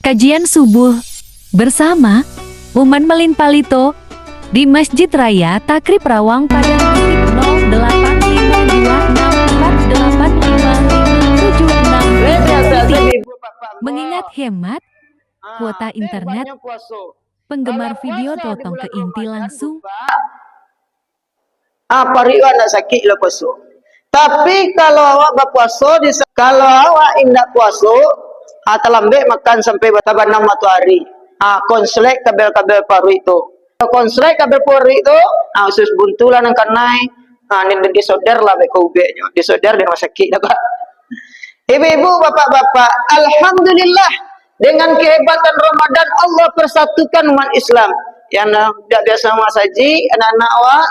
Kajian subuh bersama Uman Melin Palito di Masjid Raya Takrib Rawang pada titik 0852485576. Mengingat hemat kuota internet, penggemar video datang ke inti langsung. Pariwan nak sakit lah puasa. Tapi kalau awak berpuasa, kalau awak indak puasa, terlambat makan sampai bertaban 6 matahari. Konslek kabel-kabel paru itu. Konslek kabel paru itu, usus buntu lah nang kanai. Ni disoder lah beko ubeknya. Disoder di rumah sakit dah Pak. Ibu-ibu, bapak-bapak, alhamdulillah dengan kehebatan Ramadan Allah persatukan umat Islam. Yang tidak biasa masaji, anak-anak awak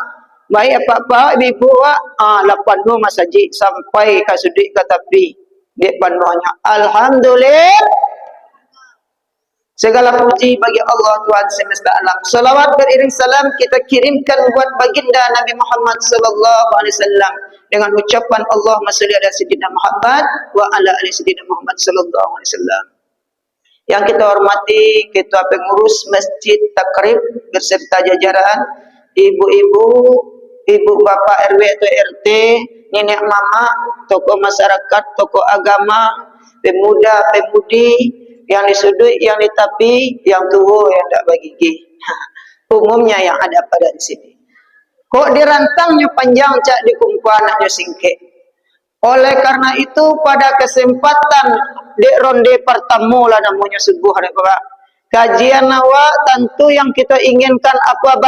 baik apa-apa, ibu-ibu awak, lapan no masaji sampai ke sudut ke tepi. Dia panuhnya. Alhamdulillah. Segala puji bagi Allah Tuhan semesta alam. Salawat beriring salam kita kirimkan buat baginda Nabi Muhammad sallallahu alaihi wasallam dengan ucapan Allahumma shalli ala sayyidina Muhammad wa ala ali sayyidina Muhammad sallallahu alaihi wasallam. Yang kita hormati ketua pengurus Masjid Takrib beserta jajaran, ibu-ibu, ibu bapak RW atau RT, nenek mama, tokoh masyarakat, tokoh agama, pemuda, pemudi, yang di sudut, yang di tepi, yang tua, yang tak bagi. Umumnya yang ada pada di sini. Kok dirantangnya panjang, cak di kumpulan anaknya singkit. Oleh karena itu, pada kesempatan di ronde pertama lah namanya subuh, kajian awak tentu yang kita inginkan apa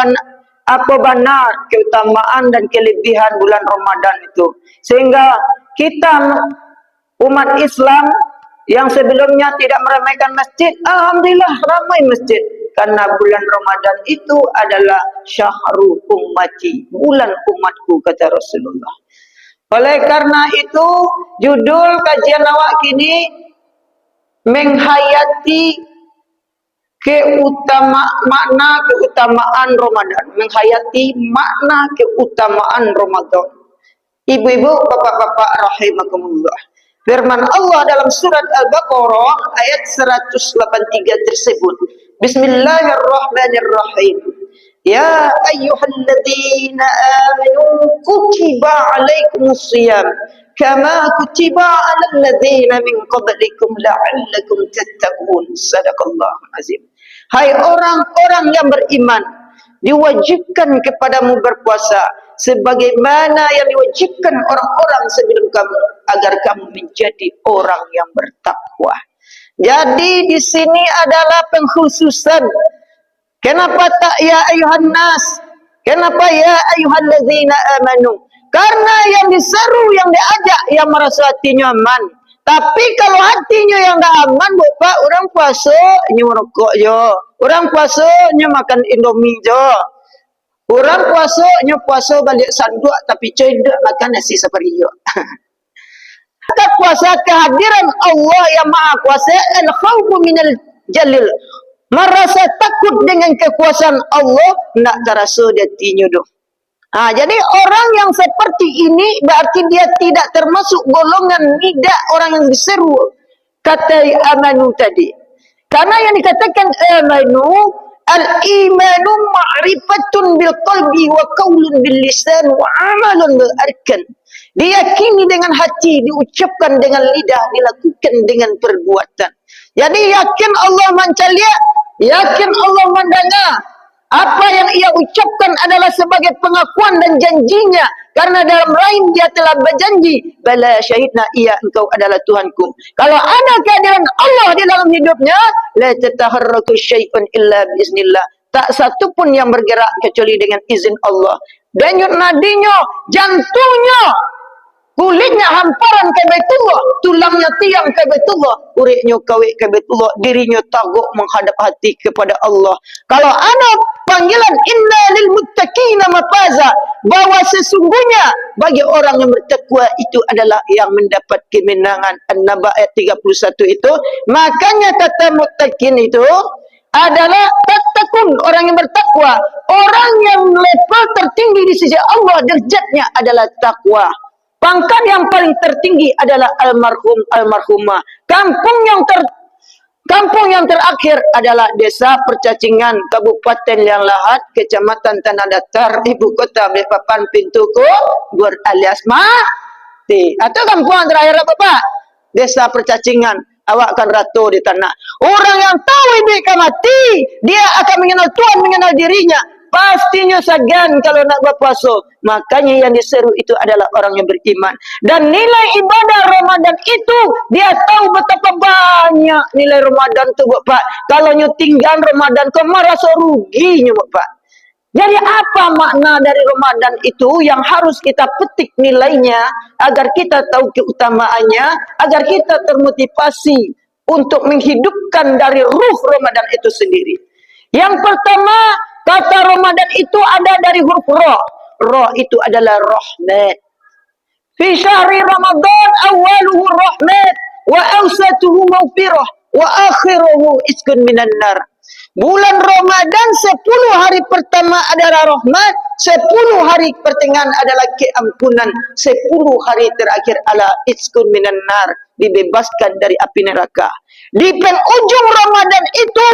benar keutamaan dan kelebihan bulan Ramadan itu. Sehingga kita umat Islam yang sebelumnya tidak meremehkan masjid, alhamdulillah ramai masjid. Karena bulan Ramadan itu adalah syahru ummati, bulan umatku, kata Rasulullah. Oleh karena itu, judul kajian awak kini menghayati makna keutamaan Ramadan, menghayati makna keutamaan Ramadan. Ibu-ibu, bapak-bapak rahimakumullah. Firman Allah dalam surat Al-Baqarah ayat 183 tersebut. Bismillahirrahmanirrahim. Ya ayyuhalladzina amanu kutiba alaikumusiyam kama kutiba alal ladzina min qablikum la'allakum tattaqun. Sadaqallahul azim. Hai orang-orang yang beriman, diwajibkan kepadamu berpuasa sebagaimana yang diwajibkan orang-orang sebelum kamu agar kamu menjadi orang yang bertakwa. Jadi di sini adalah pengkhususan. Kenapa tak ya ayuhan nas? Kenapa ya ayyuhalladzina amanu? Karena yang diseru, yang diajak, yang merasa hatinya aman. Tapi kalau hatinya yang tak aman, Bapak, orang puasa nya merokok je. Orang puasa nya makan Indomie je. Orang puasa nya puasa balik sanduk tapi cedek makan nasi sapariyo. Kita puasa kehadiran Allah yang Maha Kuasa, al-khawfu minal jalil. Merasa takut dengan kekuasaan Allah, nak terasa di hatinya doh. Jadi orang yang seperti ini berarti dia tidak termasuk golongan nida orang yang diseru kata amanu tadi. Karena yang dikatakan amanu, al-imanu ma'rifatun bil qalbi wa qaulun bil lisan wa amalun bil arkan. Diyakini dengan hati, diucapkan dengan lidah, dilakukan dengan perbuatan. Jadi yakin Allah mencalia, yakin Allah mendengar. Apa yang ia ucapkan adalah sebagai pengakuan dan janjinya. Karena dalam lain dia telah berjanji, bala syahidna, iya engkau adalah Tuhanku. Kalau ada kehadiran Allah di dalam hidupnya, la tataharraku syai'un illa biiznillah. Tak satu pun yang bergerak kecuali dengan izin Allah. Denyut nadinya, jantungnya, kulitnya hamparan ke Baitullah, tulangnya tiang ke Baitullah, uriknya kawik ke Baitullah, dirinya taguk menghadap hati kepada Allah. Kalau ada panggilan inna lil muttaqina mafaza, bahwa sesungguhnya bagi orang yang bertakwa itu adalah yang mendapat kemenangan. An-Naba ayat 31 itu. Makanya kata muttaqin itu adalah tattaqun, orang yang bertakwa. Orang yang level tertinggi di sisi Allah derajatnya adalah takwa. Pangkat yang paling tertinggi adalah almarhum, almarhumah. Kampung yang Kampung yang terakhir adalah Desa Percacingan, Kabupaten Liang Lahat, Kecamatan Tanah Datar, Ibu Kota Balikpapan, Pintu Kubur alias mati. Atau kampung yang terakhir apa Pak? Desa Percacingan, awak akan ratu di tanah. Orang yang tahu ibu akan mati, dia akan mengenal Tuhan, mengenal dirinya. Pastinya segan kalau nak berpuasa. Makanya yang diseru itu adalah orang yang beriman. Dan nilai ibadah Ramadan itu, dia tahu betapa banyak nilai Ramadan tu Bapak. Kalau nyu tinggal Ramadan, kau merasa ruginya Bapak. Jadi apa makna dari Ramadan itu yang harus kita petik nilainya agar kita tahu keutamaannya, agar kita termotivasi untuk menghidupkan dari ruh Ramadan itu sendiri. Yang pertama, kata Ramadan itu ada dari huruf Ra. Ra itu adalah rahmat. Fi syahri Ramadan awaluhu rahmat wa awsatuhu maghfirah wa akhiruhu iskun minan nar. Bulan Ramadan 10 hari pertama adalah rahmat, 10 hari pertengahan adalah keampunan, 10 hari terakhir adalah iskun minan nar, dibebaskan dari api neraka. Di penujung Ramadan itu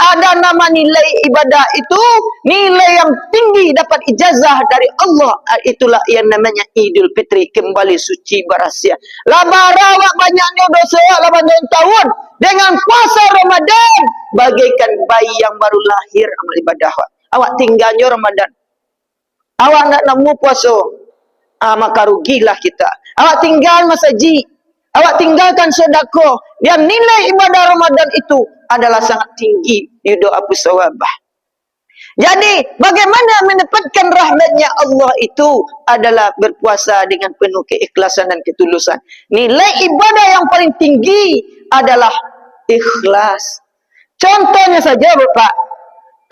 ada nama nilai ibadah itu, nilai yang tinggi, dapat ijazah dari Allah. Itulah yang namanya Idul Fitri, kembali suci berahsia. Labarawak banyaknya dosa laban tahun dengan puasa Ramadan, bagaikan bayi yang baru lahir amal ibadah. Awak tinggalnya Ramadan, awak nak nemu puasa, maka rugilah kita. Awak tinggal masjid, awak tinggalkan sedekah, dan nilai ibadah Ramadan itu adalah sangat tinggi. Yudo Abu Sawabah. Jadi, bagaimana mendapatkan rahmatnya Allah itu adalah berpuasa dengan penuh keikhlasan dan ketulusan. Nilai ibadah yang paling tinggi adalah ikhlas. Contohnya saja Bapak,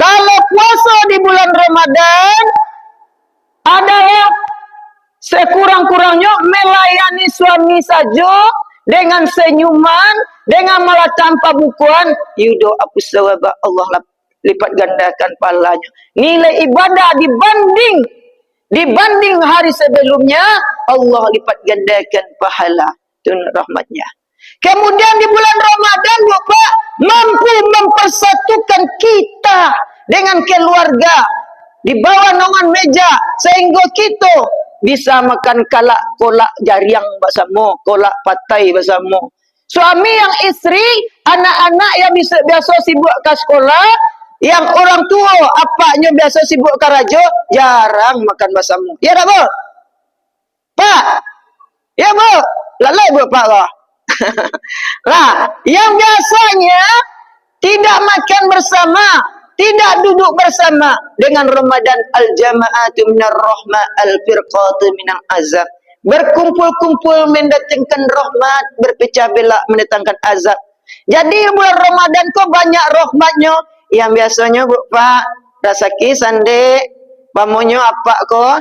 kalau puasa di bulan Ramadan adalah sekurang-kurangnya melayani suami saja dengan senyuman, dengan malah tanpa bukuan, yudo Abu Sawabah, Allah lipat gandakan pahalanya. Nilai ibadah dibanding hari sebelumnya, Allah lipat gandakan pahala dan rahmatnya. Kemudian di bulan Ramadan Bapak mampu mempersatukan kita dengan keluarga di bawah naungan meja, sehingga kita bisa makan kolak jariang bersama, kolak patai bersama. Suami yang istri, anak-anak yang biasa sibuk ke sekolah, yang orang tua apaknya biasa sibuk ke raja, jarang makan bersama. Ya tak Bu? Pak? Ya Bu? Lalai Bu Pak lah. Lah, yang biasanya tidak makan bersama, tidak duduk bersama, dengan Ramadan al-jama'atu minar rahmah al-firqatu minal azab. Berkumpul-kumpul mendatangkan rahmat, berpecah belah mendatangkan azab. Jadi bulan Ramadan kok banyak rahmatnya. Yang biasanya Bu Pak, rasaki sande, pamonyo apa kok?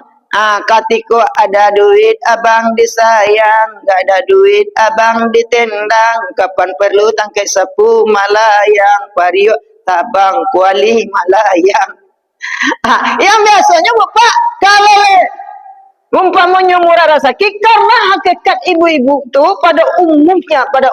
Katiko ada duit abang disayang, gak ada duit abang ditendang. Kapan perlu tangkai sapu malayang, vario tabang kuali malayang. Yang biasanya Bapak, kalau umpamanya murah rasaki, karena hakikat ibu-ibu itu pada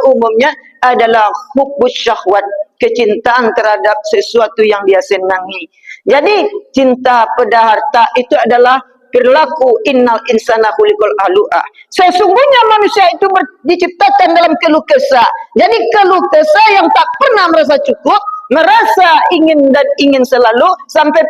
umumnya adalah hubbus syahwat, kecintaan terhadap sesuatu yang dia senangi. Jadi cinta pada harta itu adalah perilaku innal insana khuliqal halu'a. Sesungguhnya manusia itu diciptakan dalam keluh kesah. Jadi keluh kesah yang tak pernah merasa cukup, merasa ingin dan ingin selalu, sampai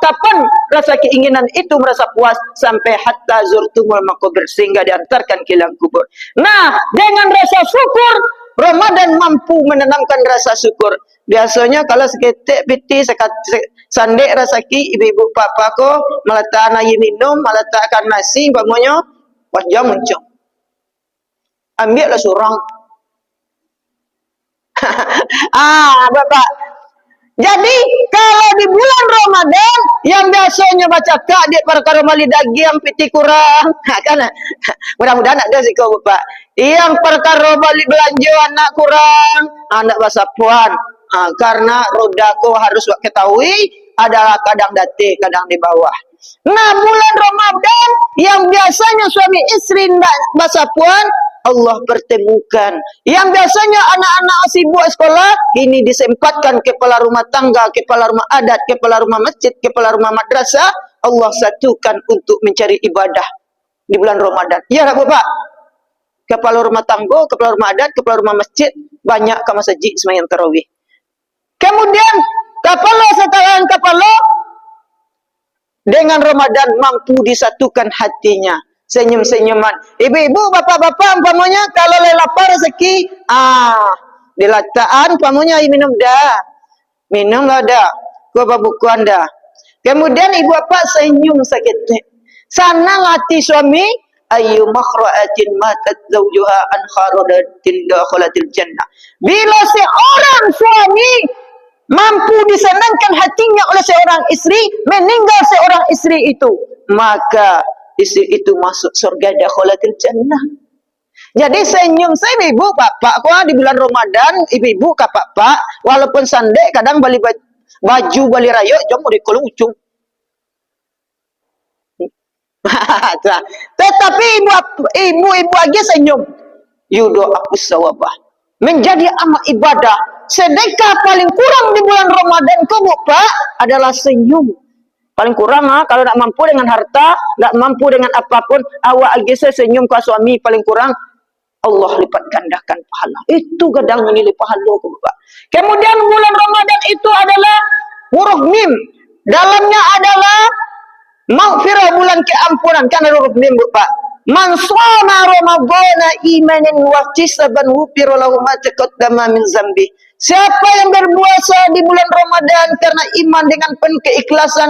kapan rasa keinginan itu merasa puas, sampai hatta zurtumul maqabir, sehingga diantarkan ke liang kubur. Nah, dengan rasa syukur, Ramadan mampu menanamkan rasa syukur. Biasanya kalau seketik piti sandek rasaki ibu-ibu papa ko meletak air minum, meletakkan nasi bangunnya wajah muncul. Ambillah surang. Bapak. Jadi kalau di bulan Ramadan yang biasanya baca kak dia perkara mali daging piti kurang, kan? Mudah-mudahan ada sih kau Bapak. Yang perkara balik belanja anak kurang, anak bahasa puan. Karena rodaku harus ketahui adalah kadang dati, kadang di bawah. Nah, bulan Ramadan yang biasanya suami istri bahasa puan, Allah pertemukan. Yang biasanya anak-anak sibuk sekolah, ini disempatkan kepala rumah tangga, kepala rumah adat, kepala rumah masjid, kepala rumah madrasah, Allah satukan untuk mencari ibadah di bulan Ramadan. Ya tak Bapak? Kepala rumah tangga, kepala rumah adat, kepala rumah masjid, banyak ke masjid sembahyang tarawih. Kemudian, kepala setelah kepala, dengan Ramadan mampu disatukan hatinya. Senyum-senyuman. Ibu-ibu, bapak-bapak, umpamanya kalau lapar rezeki, dilataan, umpamanya minum dah. Minum lah dah. Gua buku anda. Kemudian ibu bapak senyum sakit. Sanang hati suami, ayu makhra'atin matat zawjuha an kharadatin dakhalatil jannah. Bila seorang suami mampu disenangkan hatinya oleh seorang istri, meninggal seorang istri itu, maka istri itu masuk surga dakhalatil jannah. Jadi senyum saya ibu bapak kok di bulan Ramadan, ibu-ibu kak bapak, walaupun sandek kadang bali baju bali rayo jom di kolong ujung. Tetapi ibu aja senyum. Yudo aku sawabah. Menjadi amal ibadah. Sedekah paling kurang di bulan Ramadan kau Pak adalah senyum. Paling kurang kalau tak mampu dengan harta, tak mampu dengan apapun, awak aja senyum ke suami paling kurang Allah lipat gandakan pahala. Itu kadang menilai pahala kau Pak. Kemudian bulan Ramadan itu adalah huruf mim. Dalamnya adalah maghfirah, bulan keampunan, kan ada huruf mim Pak. Man shoma ramadhana imanan wa ihtisaban ghufira lahu ma taqaddama min zambi. Siapa yang berpuasa di bulan Ramadan karena iman dengan penuh keikhlasan,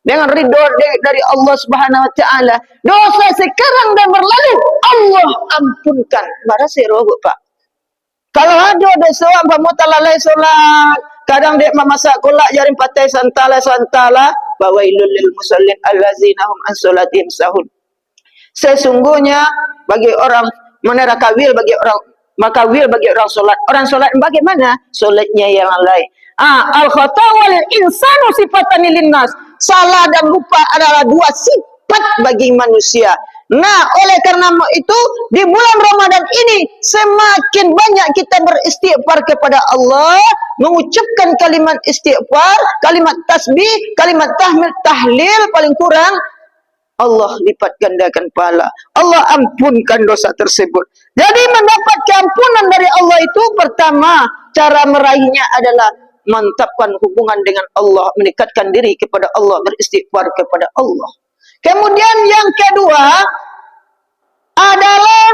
dengan ridho dari Allah Subhanahu wa taala, dosa sekarang dan berlalu Allah ampunkan. Mara sero Pak. Kalau ada dosa umpama talalai salat, kadang dia memasak kolak jaring patai santala bawailul lil musallin allazina hum an salatihim sahun. Sesungguhnya bagi orang menerakawil bagi orang makawil bagi orang solat. Orang solat bagaimana? Solatnya yang lain. Al khata wal insanu sifatan linnas. Salah dan lupa adalah dua sifat bagi manusia. Nah, oleh karena itu di bulan Ramadan ini semakin banyak kita beristighfar kepada Allah, mengucapkan kalimat istighfar, kalimat tasbih, kalimat tahmid, tahlil paling kurang Allah lipat gandakan pahala. Allah ampunkan dosa tersebut. Jadi mendapat keampunan dari Allah itu pertama cara meraihnya adalah mantapkan hubungan dengan Allah, mendekatkan diri kepada Allah, beristighfar kepada Allah. Kemudian yang kedua adalah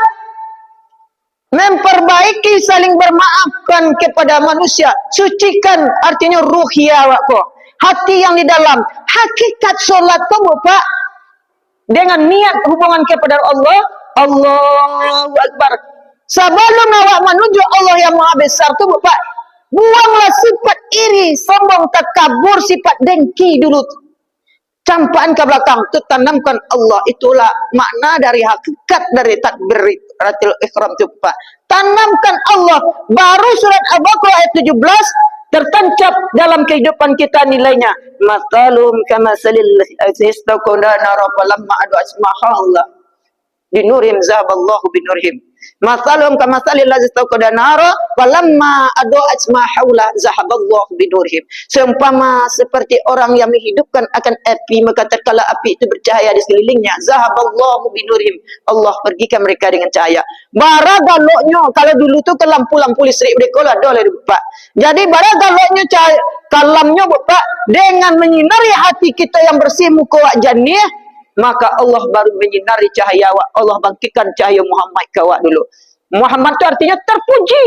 memperbaiki saling bermaafkan kepada manusia. Sucikan artinya ruhiyah waktu. Hati yang di dalam. Hakikat solat kamu Pak dengan niat hubungan kepada Allah, Allahu Akbar. Sebelum awak menuju Allah yang Maha Besar tu Pak, buanglah sifat iri, sombong, takabur, sifat dengki dulu. Campaan ke belakang, tu tanamkan Allah. Itulah makna dari hakikat dari takbiratul ihram tu Pak. Tanamkan Allah. Baru surat Al-Baqarah ayat 17 tertancap dalam kehidupan kita nilainya. Matalum kama salil istaqona nara falamma adu asmaha Allah binurim zahaballahu binurhim. Matalum kama salil istaqona nara falamma adu asmaha haula zahaballahu binurhim. Seumpama seperti orang yang menghidupkan akan api, maka tatkala api itu bercahaya di sekelilingnya, zahaballahu binurhim, Allah pergikan mereka dengan cahaya. Bara galoknya kalau dulu tu ke lampu-lampu listrik mereka lah doleh Pak. Jadi bara galoknya cahaya kalamnya Pak dengan menyinari hati kita yang bersih muka wak jannah, maka Allah baru menyinari cahaya wak. Allah bangkitkan cahaya Muhammad ke wak dulu. Muhammad itu artinya terpuji.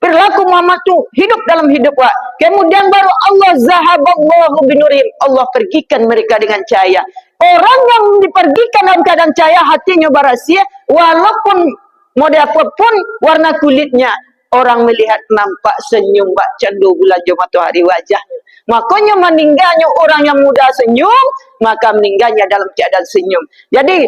Perilaku Muhammad itu hidup dalam hidup wak. Kemudian baru Allah zahaballahu binurim, Allah pergikan mereka dengan cahaya. Orang yang dipergikan dalam keadaan cahaya, hatinya barasia, walaupun model apapun warna kulitnya, orang melihat nampak senyum bak candu bulan matahari wajahnya. Makanya meninggalnya orang yang muda senyum, maka meninggalnya dalam keadaan senyum. Jadi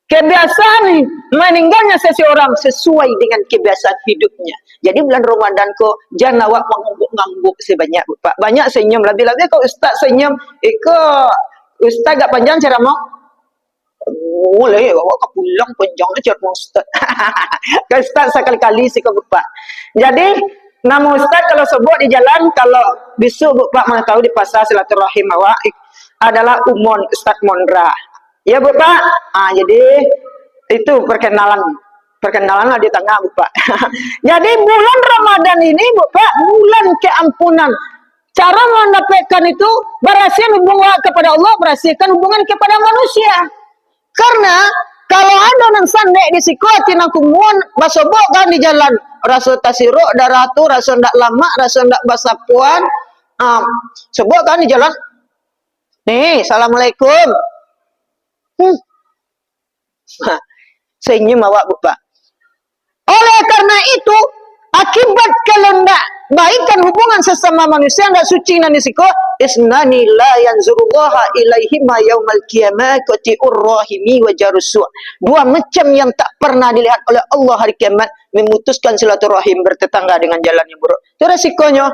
kebiasaan meninggalnya seseorang sesuai dengan kebiasaan hidupnya. Jadi bulan Ramadan kok jangan awak mengangguk sebanyak Pak. Banyak senyum, lebih-lebih kau ustaz senyum, ustaz gak panjang ceramah. boleh bawa ke pulang panjang aja Ustaz. Kan Ustaz sekali-kali sih kau Bapak. Jadi nama Ustaz kalau sebut di jalan, kalau besok Bapak mana tahu di pasar silaturahim awak adalah Umon Ustaz Mondra. Ya Bapak. Jadi itu perkenalan lah di tengah Bapak. Jadi bulan Ramadan ini Bapak bulan keampunan. Cara mendapatkan itu berhasil hubungan kepada Allah, berhasilkan hubungan kepada manusia. Karena kalau ada nang sandek di siku hati nang kumuan basobok kan di jalan rasa tasiruk darah tu rasa ndak lama rasa ndak basapuan sebok kan di jalan nih assalamualaikum senyum awak Bapak. Oleh karena itu akibat kalau ndak baikkan hubungan sesama manusia ndak suci nan disiko isnani la yanzurullaha ilaihima yaumal qiyamati urrahimi wa jarusu. Dua macam yang tak pernah dilihat oleh Allah hari kiamat memutuskan silaturahim bertetangga dengan jalan yang buruk. Itu resikonya.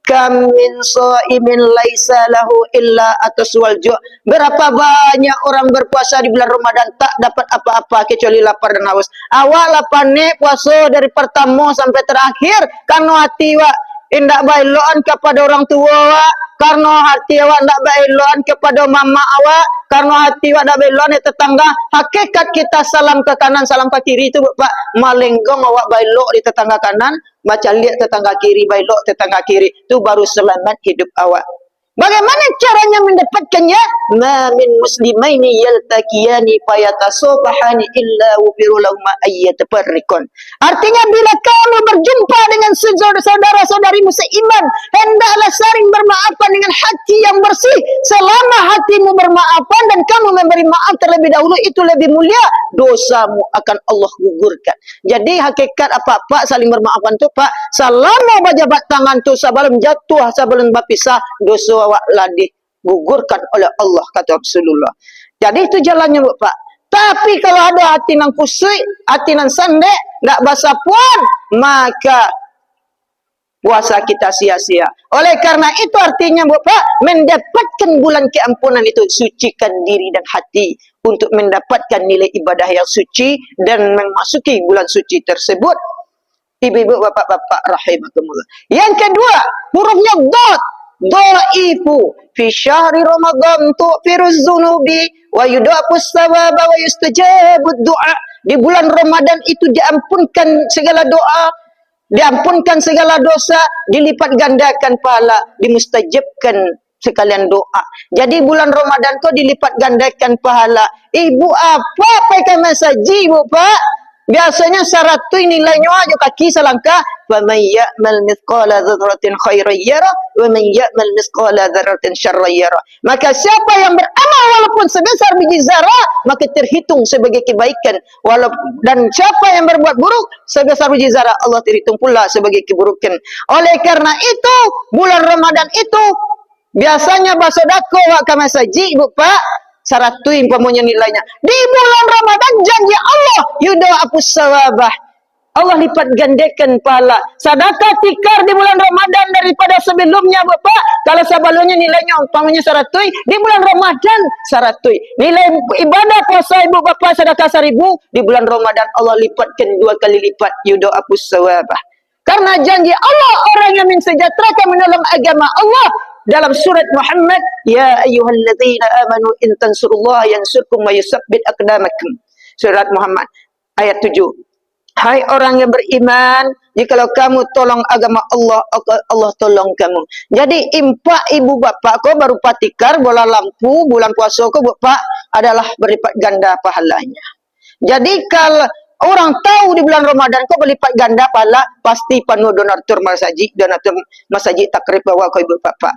Kam min shaimin laisa lahu illa ataswal ju'. Berapa banyak orang berpuasa di bulan Ramadan tak dapat apa-apa kecuali lapar dan haus. Awak lapar ni puasa dari pertama sampai terakhir karena hati awak indak bailoan kepada orang tua awak, karena hati awak ndak bailoan kepada mama awak, karena hati awak ndak bailoan ke tetangga. Hakikat kita salam ke kanan salam ke kiri itu Bapak malenggong awak bailok di tetangga kanan, baca lihat tetangga kiri bailok tetangga kiri, itu baru selamat hidup awak. Bagaimana caranya mendapatkannya? Ma min muslimaini yaltaqiyani fayatasafahani illa wufiru lahum ayyatafarriqun. Artinya bila kamu berjumpa dengan saudara-saudarimu seiman, hendaklah saling bermaafan dengan hati yang bersih. Selama hatimu bermaafan dan kamu memberi maaf terlebih dahulu, itu lebih mulia, dosamu akan Allah gugurkan. Jadi hakikat apa-apa saling bermaafan tu Pak, selama berjabat tangan tu sebelum jatuh sebelum berpisah, dosa awak ladih gugurkan oleh Allah kata Rasulullah. Jadi itu jalannya Bapak. Tapi kalau ada hati nang kusui, hati nang sandek, nak basa puan, maka puasa kita sia-sia. Oleh karena itu artinya Bapak mendapatkan bulan keampunan itu sucikan diri dan hati untuk mendapatkan nilai ibadah yang suci dan memasuki bulan suci tersebut. Ibu-ibu, bapak-bapak rahimakumullah. Yang kedua, hurufnya dot. Dhaifu fi syahri Ramadan tu'firuz zunubi wa yudhafus sawaba wa yustajabud du'a. Di bulan Ramadan itu diampunkan segala doa, diampunkan segala dosa, dilipat gandakan pahala, dimustajabkan sekalian doa. Jadi bulan Ramadan kau dilipat gandakan pahala. Ibu apa pakai masaji Ibu Pak? Biasanya syarat tu nilainya aja kaki selangkah. Wa may ya'mal mithqala dzarratin khairan yara wa may ya'mal mithqala dzarratin syarran yara. Maka siapa yang beramal walaupun sebesar biji zarah, maka terhitung sebagai kebaikan. Dan siapa yang berbuat buruk sebesar biji zarah, Allah terhitung pula sebagai keburukan. Oleh karena itu, bulan Ramadan itu biasanya basodako wa kamasaji Ibu Pak. Saratuin pamunya nilainya. Di bulan Ramadan janji Allah yudha'afus sawabah. Allah lipat gandakan pahala. Sedekah tikar di bulan Ramadan daripada sebelumnya Bapak. Kalau sebelumnya nilainya pamunya saratui, di bulan Ramadan saratui. Nilai ibadah puasa Ibu Bapak sedekah 1000, di bulan Ramadan Allah lipatkan 2 kali lipat yudha'afus sawabah. Karena janji Allah orang yang mensejahterakan menolong agama Allah. Dalam surat Muhammad, ya ayyuhalladzina amanu in tansurullaha yansurkum wa yusabbit aqdamakum. Surat Muhammad ayat 7. Hai orang yang beriman, jikalau kamu tolong agama Allah, Allah tolong kamu. Jadi impak ibu bapak kau baru patikar bola lampu bulan puasa kau bapak adalah berlipat ganda pahalanya. Jadi kalau orang tahu di bulan Ramadan kau berlipat ganda pahala, pasti penuh donatur masjid takrib bawa kau ibu bapak.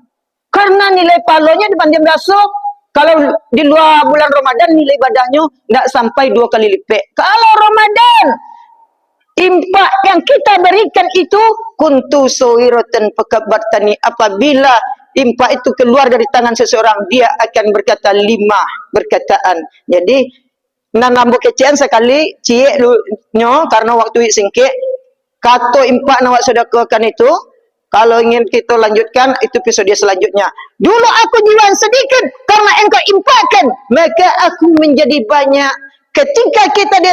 Karena nilai pahalanya dibanding biasa, kalau di luar bulan Ramadan nilai ibadahnya tidak sampai 2 kali lipat. Kalau Ramadan, impak yang kita berikan itu kuntu sawiratan fakabartani. Apabila impak itu keluar dari tangan seseorang, dia akan berkata 5 berkataan. Jadi, nambah kecian sekali, cie nyo karena waktu singkit, kata impak nawak sedekahkan itu. Kalau ingin kita lanjutkan, itu episode selanjutnya. Dulu aku jiwan sedikit, karena engkau impakkan, maka aku menjadi banyak. ketika kita di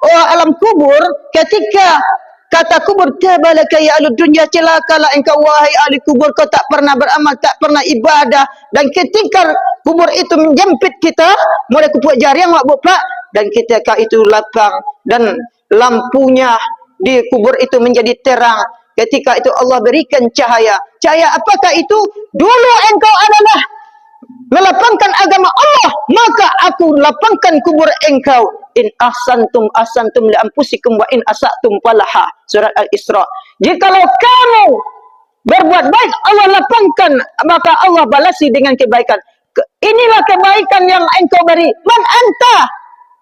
alam kubur, ketika kata kubur, tabalaka ya ahli dunya, celakalah engkau wahai ahli kubur, kau tak pernah beramal, tak pernah ibadah. Dan ketika kubur itu menjempit kita, mulai kupuk jariang wak bupak, dan ketika itu lapang dan lampunya di kubur itu menjadi terang. Ketika itu Allah berikan cahaya. Cahaya apakah itu? Dulu engkau adalah melapangkan agama Allah, maka aku lapangkan kubur engkau. In ahsantum ahsantum li anfusikum wa in asatum falaha. Surat Al-Isra. Jikalau kamu berbuat baik, Allah lapangkan, maka Allah balasi dengan kebaikan. Inilah kebaikan yang engkau beri. Man anta?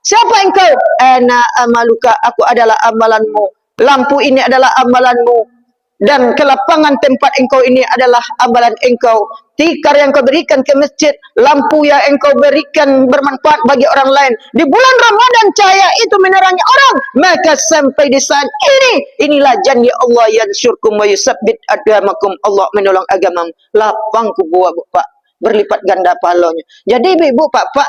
Siapa engkau? Ana amaluka, aku adalah amalanmu. Lampu ini adalah amalanmu. Dan kelapangan tempat engkau ini adalah amalan engkau. Tikar yang kau berikan ke masjid, lampu yang engkau berikan bermanfaat bagi orang lain. Di bulan Ramadan cahaya itu menerangi orang. Maka sampai di saat ini, inilah janji Allah, yansyurkum wa yusabbit agamakum. Allah menolong agamamu. Lapang kubur bapak, berlipat ganda pahalanya. Jadi ibu bapak,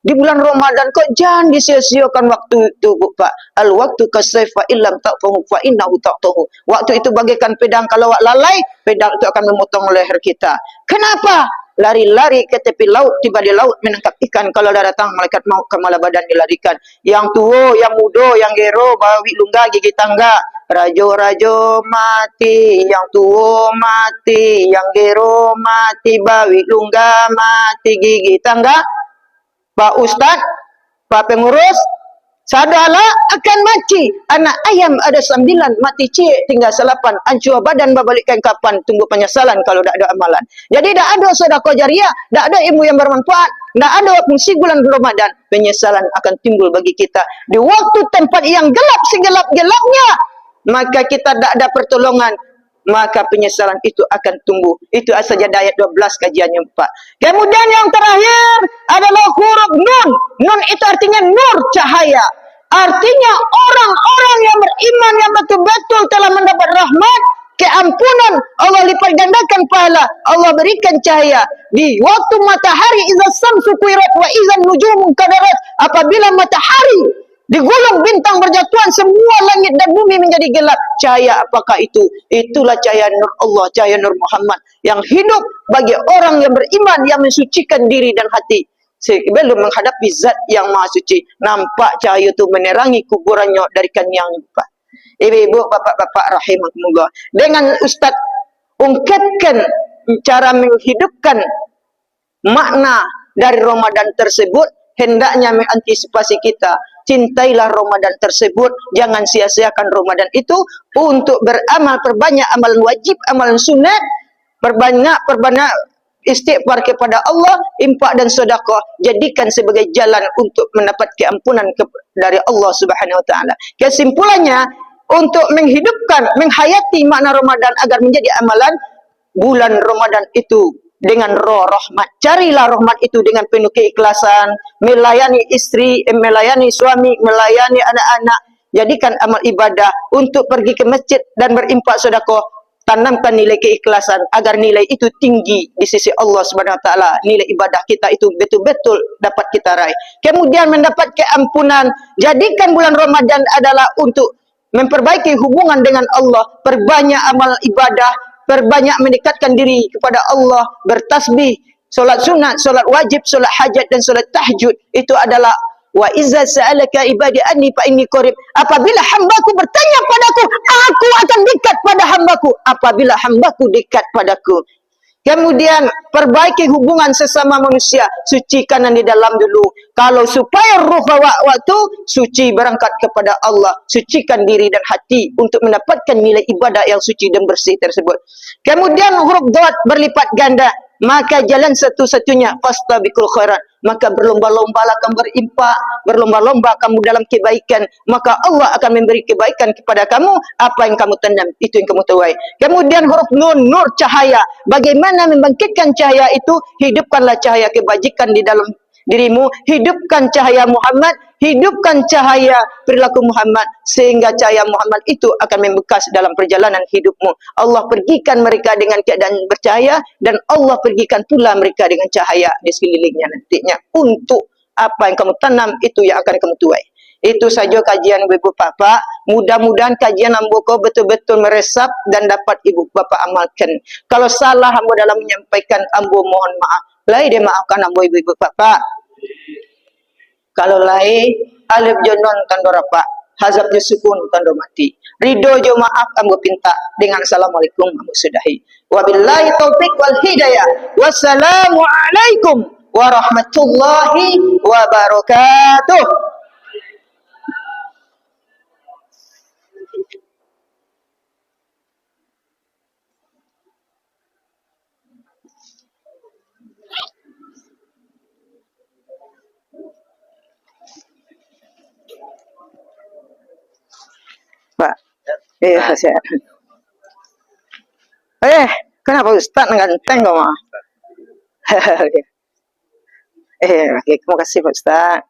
di bulan Ramadan kok jangan disia-siakan waktu itu, Bu Pak. Al-waktu kasayfa illam ta'tahu fa innahu ta'tahu. Waktu itu bagaikan pedang, kalau wak lalai, pedang itu akan memotong leher kita. Kenapa? Lari-lari ke tepi laut, tiba di laut menangkap ikan. Kalau dah datang malaikat maut, kemala badan dilarikan. Yang tua, yang muda, yang gero, bawi lungga, gigi tangga. Rajo-rajo mati, yang tua mati, yang gero mati, bawi lungga mati, gigi tangga. Pak Ustaz, Pak Pengurus, sadarlah akan mati. Anak ayam ada 9, mati cik tinggal 8. Ancur badan berbalikkan kapan, tunggu penyesalan kalau tak ada amalan. Jadi tak ada sedekah jariah, tak ada ilmu yang bermanfaat, tak ada fungsi bulan Ramadan. Penyesalan akan timbul bagi kita. Di waktu tempat yang gelap, segelap-gelapnya, maka kita tak ada pertolongan. Maka penyesalan itu akan tumbuh. Itu saja ayat 12 kajiannya Pak. Kemudian yang terakhir adalah huruf nun. Nun itu artinya nur, cahaya. Artinya orang-orang yang beriman, yang betul-betul telah mendapat rahmat, keampunan, Allah lipat gandakan pahala, Allah berikan cahaya. Di waktu matahari, iza samsu kuirat wa iza nujumu kadarat, apabila matahari digulung, bintang berjatuhan, semua langit dan bumi menjadi gelap. Cahaya apakah itu? Itulah cahaya nur Allah, cahaya nur Muhammad yang hidup bagi orang yang beriman, yang mensucikan diri dan hati sebelum menghadapi zat yang maha suci. Nampak cahaya itu menerangi kuburannya dari yang lupa. Ibu-ibu, bapak-bapak rahimahumullah. Dengan Ustaz ungkapkan cara menghidupkan makna dari Ramadan tersebut, hendaknya mengantisipasi kita. Cintailah Ramadan tersebut, jangan sia-siakan Ramadan itu untuk beramal, perbanyak amalan wajib, amalan sunat, perbanyak istighfar kepada Allah, infak dan sedekah, jadikan sebagai jalan untuk mendapat keampunan dari Allah Subhanahu wa taala. Kesimpulannya, untuk menghidupkan, menghayati makna Ramadan agar menjadi amalan, bulan Ramadan itu dengan roh rahmat. Carilah rahmat itu dengan penuh keikhlasan, melayani istri, melayani suami, melayani anak-anak. Jadikan amal ibadah untuk pergi ke masjid dan berinfak sedekah. Tanamkan nilai keikhlasan agar nilai itu tinggi di sisi Allah Subhanahu wa taala. Nilai ibadah kita itu betul-betul dapat kita raih. Kemudian mendapat keampunan. Jadikan bulan Ramadan adalah untuk memperbaiki hubungan dengan Allah, perbanyak amal ibadah, perbanyak mendekatkan diri kepada Allah, bertasbih, solat sunat, solat wajib, solat hajat dan solat tahajud. Itu adalah wa izza sa'alaka ibadi anni fa inni qarib. Apabila hambaku bertanya padaku, aku akan dekat pada hambaku. Apabila hambaku dekat padaku. Kemudian perbaiki hubungan sesama manusia, sucikan di dalam dulu. Kalau supaya ruh waktu suci berangkat kepada Allah, sucikan diri dan hati untuk mendapatkan nilai ibadah yang suci dan bersih tersebut. Kemudian huruf dhat berlipat ganda, maka jalan satu-satunya fastabiqul khairat, maka berlomba-lombalah kamu berinfak, berlomba-lomba kamu dalam kebaikan, maka Allah akan memberi kebaikan kepada kamu. Apa yang kamu tanam, itu yang kamu tuai. Kemudian huruf nun, nur, cahaya. Bagaimana membangkitkan cahaya itu? Hidupkanlah cahaya kebajikan di dalam dirimu, hidupkan cahaya Muhammad, hidupkan cahaya perilaku Muhammad, sehingga cahaya Muhammad itu akan membekas dalam perjalanan hidupmu. Allah pergikan mereka dengan keadaan bercahaya, dan Allah pergikan pula mereka dengan cahaya di sekelilingnya nantinya untuk Apa yang kamu tanam, itu yang akan kamu tuai. Itu saja kajian ibu bapak. Mudah-mudahan kajian ambo ko betul-betul meresap dan dapat ibu bapak amalkan. Kalau salah ambo dalam menyampaikan, ambo mohon maaf. Lai dia maafkan ambo ibu bapak. Kalau lai alif jonon tando rapat, hazab sukun tando mati. Ridho jo maaf ambo pinta dengan assalamualaikum ambo sudahi. Wabillahi taufik wal hidayah. Wassalamu alaikum warahmatullahi wabarakatuh. Pak, saya. Kenapa Ustaz nganteng kau mah? Oke, terima kasih Pak Ustaz.